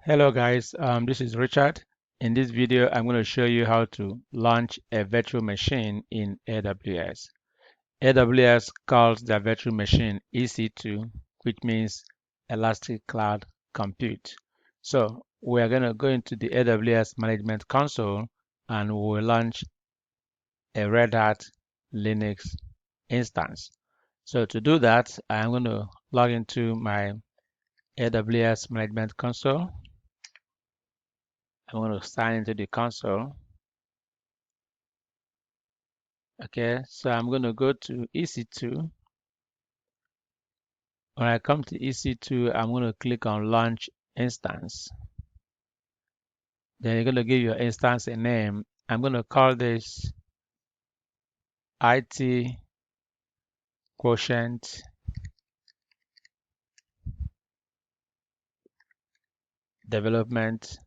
Hello guys, this is Richard. In this video, I'm going to show you how to launch a virtual machine in AWS. AWS calls their virtual machine EC2, which means Elastic Cloud Compute. So we are going to go into the AWS Management Console and we will launch a Red Hat Linux instance. So to do that, I'm going to log into my AWS Management Console. I'm going to sign into the console. Okay, so I'm going to go to EC2. When I come to EC2, I'm going to click on Launch Instance. Then you're going to give your instance a name. I'm going to call this IT Quotient Development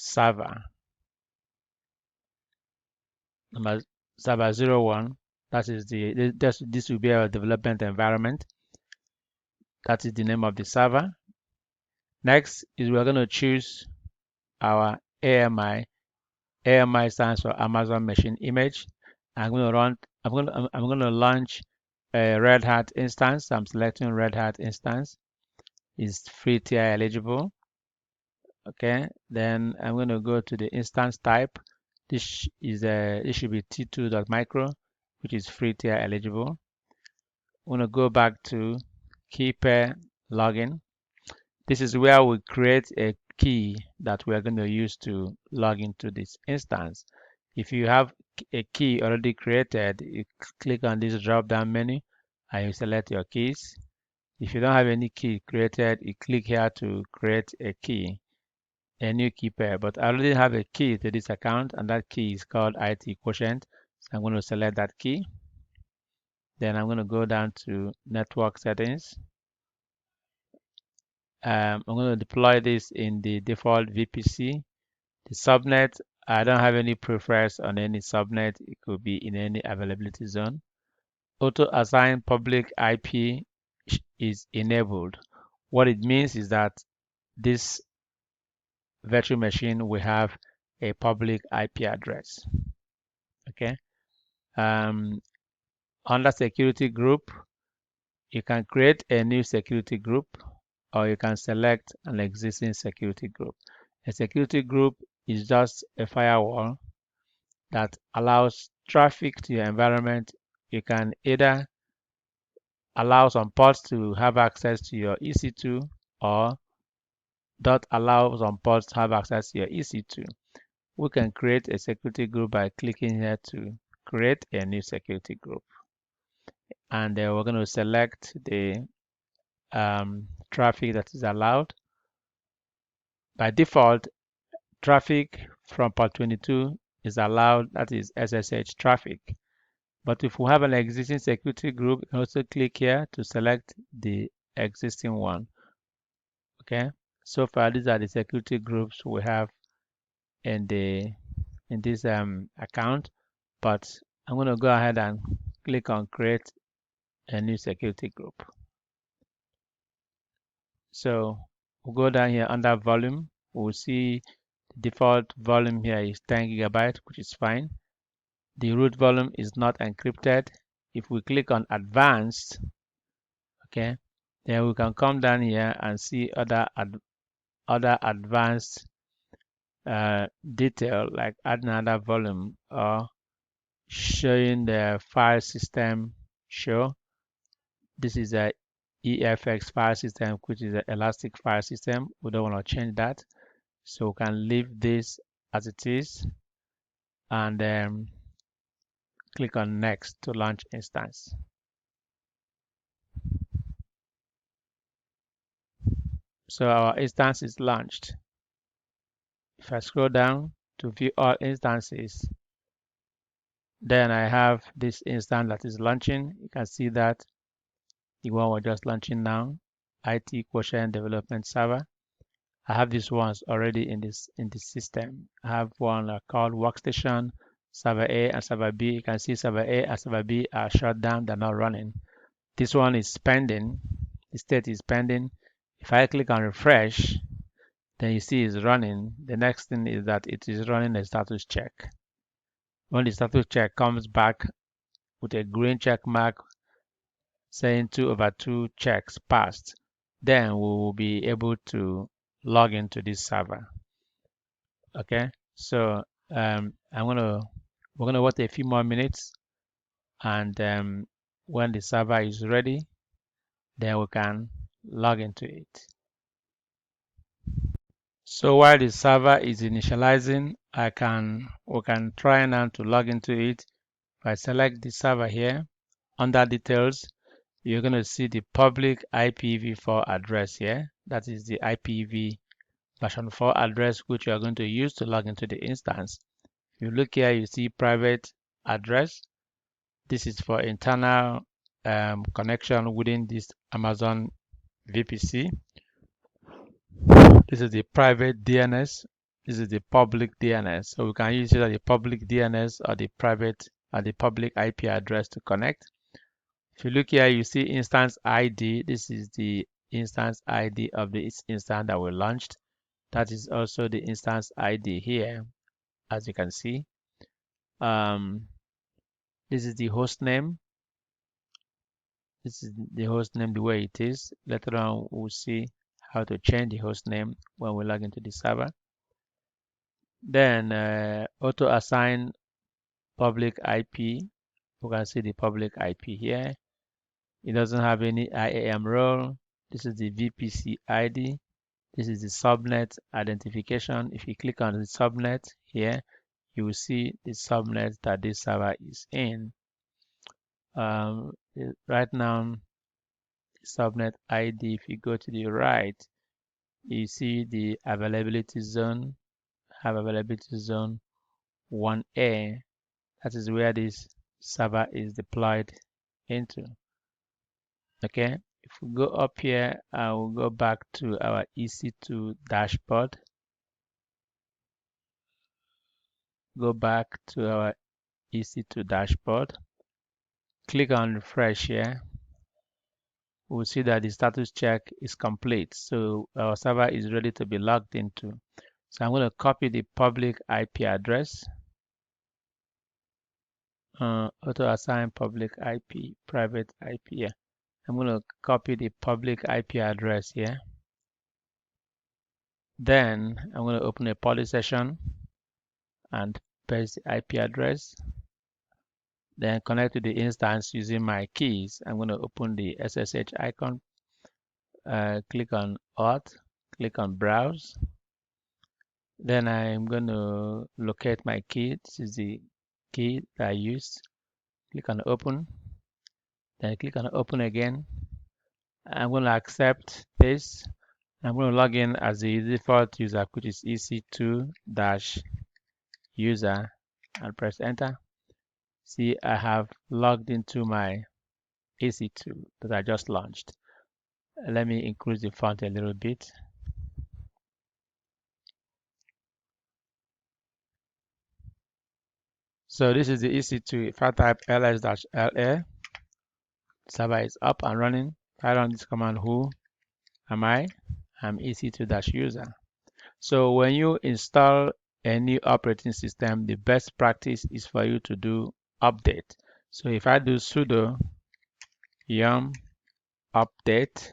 Server. Number server 01. That is this will be our development environment. That is the name of the server. Next is we're going to choose our AMI. AMI stands for Amazon Machine Image. I'm going to launch a Red Hat instance. I'm selecting Red Hat instance. It's free tier eligible. Okay, then I'm going to go to the instance type. This should be t2.micro, which is free tier eligible. I'm going to go back to key pair login. This is where we create a key that we are going to use to log into this instance. If you have a key already created, you click on this drop-down menu and you select your keys. If you don't have any key created, you click here to create a key, a new key pair. But I already have a key to this account, and that key is called IT Quotient. So I'm going to select that key. Then I'm going to go down to Network Settings. I'm going to deploy this in the default VPC. The subnet, I don't have any preference on any subnet. It could be in any availability zone. Auto assign public IP is enabled. What it means is that this virtual machine will have a public IP address. Okay. Under security group, you can create a new security group or you can select an existing security group. A security group is just a firewall that allows traffic to your environment. You can either allow some pods to have access to your EC2 or not allow some pods to have access to your EC2. We can create a security group by clicking here to create a new security group. And we're going to select the traffic that is allowed. By default, traffic from port 22 is allowed, that is SSH traffic. But if we have an existing security group, you can also click here to select the existing one. Okay, so far these are the security groups we have in this account, but I'm going to go ahead and click on create a new security group. So we'll go down here under volume. We'll see the default volume here is 10 gigabyte, which is fine. The root volume is not encrypted. If we click on advanced, okay, then we can come down here and see other advanced detail, like adding another volume or showing the file system show. This is a EFX file system, which is an elastic file system. We don't want to change that, so we can leave this as it is and then click on next to launch instance. So our instance is launched. If I scroll down to view all instances, then I have this instance that is launching. You can see that the one we're just launching now, IT Quotient Development Server. I have these ones already in this system. I have one called Workstation, Server A and Server B. You can see Server A and Server B are shut down, they're not running. This one is pending. the state is pending. If I click on refresh, then you see it's running. The next thing is that it is running a status check. When the status check comes back with a green check mark saying 2/2 checks passed, then we will be able to log into this server. Okay, so we're gonna wait a few more minutes, and when the server is ready, then we can log into it. So while the server is initializing, we can try now to log into it. If I select the server here, under details, you're going to see the public IPv4 address here. That is the IPv version 4 address which you are going to use to log into the instance. If you look here, you see private address. This is for internal connection within this Amazon VPC. This is the private DNS. This is the public DNS. So we can use either the public DNS or the private or the public IP address to connect. If you look here, you see instance ID. This is the instance ID of the instance that we launched. That is also the instance ID here, as you can see. This is the host name. This is the host name the way it is. Later on, we'll see how to change the host name when we log into the server. Then auto assign public IP. You can see the public IP here. It doesn't have any IAM role. This is the VPC ID. This is the subnet identification. If you click on the subnet here, you will see the subnet that this server is in. Right now, the subnet ID, if you go to the right, you see the availability zone, have availability zone 1A. That is where this server is deployed into. Okay, if we go up here, I will go back to our EC2 dashboard. Go back to our EC2 dashboard. Click on refresh here. We'll see that the status check is complete. So our server is ready to be logged into. So I'm going to copy the public IP address. Auto assign public IP, private IP. Yeah. I'm going to copy the public IP address here. Then I'm going to open a poly session and paste the IP address. Then connect to the instance using my keys. I'm going to open the SSH icon. Click on Auth, click on Browse. Then I'm going to locate my key. This is the key that I used. Click on Open. Then click on Open again. I'm going to accept this. I'm going to log in as the default user, which is EC2-user, and press Enter. See, I have logged into my EC2 that I just launched. Let me increase the font a little bit. So this is the EC2. If I type ls-la, server is up and running. If I run this command, who am I? I'm EC2-user. So when you install a new operating system, the best practice is for you to do update. So if I do sudo yum update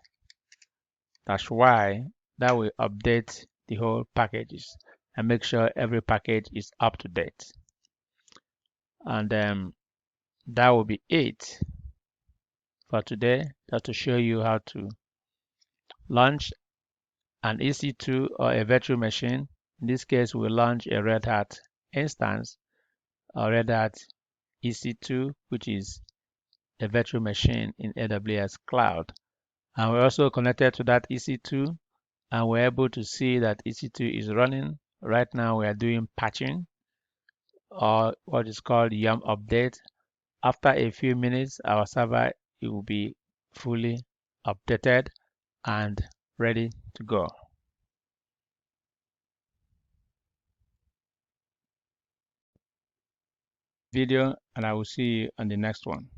-y, that will update the whole packages and make sure every package is up to date. And that will be it for today, just to show you how to launch an EC2 or a virtual machine. In this case, we'll launch a Red Hat instance or Red Hat EC2, which is a virtual machine in AWS cloud. And we're also connected to that EC2, and we're able to see that EC2 is running. Right now, we are doing patching, or what is called yum update. After a few minutes, our server will be fully updated and ready to go. Video, and I will see you on the next one.